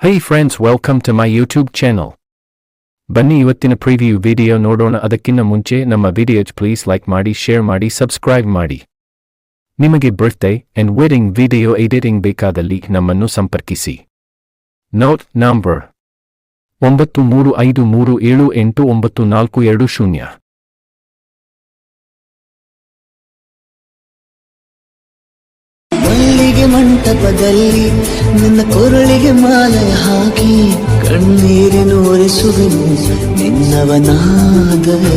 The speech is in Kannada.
Hey friends, welcome to my YouTube channel. ಬನ್ನಿ ಇವತ್ತಿನ ಪ್ರಿವ್ಯೂ ವಿಡಿಯೋ ನೋಡೋಣ. ಅದಕ್ಕಿಂತ ಮುಂಚೆ ನಮ್ಮ ವಿಡಿಯೋಸ್ ಪ್ಲೀಸ್ ಲೈಕ್ ಮಾಡಿ, ಶೇರ್ ಮಾಡಿ, ಸಬ್ಸ್ಕ್ರೈಬ್ ಮಾಡಿ. ನಿಮಗೆ birthday and wedding video editing ಬೇಕಾದಲ್ಲಿ ನಮ್ಮನ್ನು ಸಂಪರ್ಕಿಸಿ. Note number 9353789420. ಮಲ್ಲಿಗೆ ಮಂಟಪದಲ್ಲಿ ನಿನ್ನ ಕೊರಳಿಗೆ ಮಾಲೆ ಹಾಕಿ ಕಣ್ಣೀರಿನ ಒರೆಸುವೆನು ನಿನ್ನವನಾದರೆ.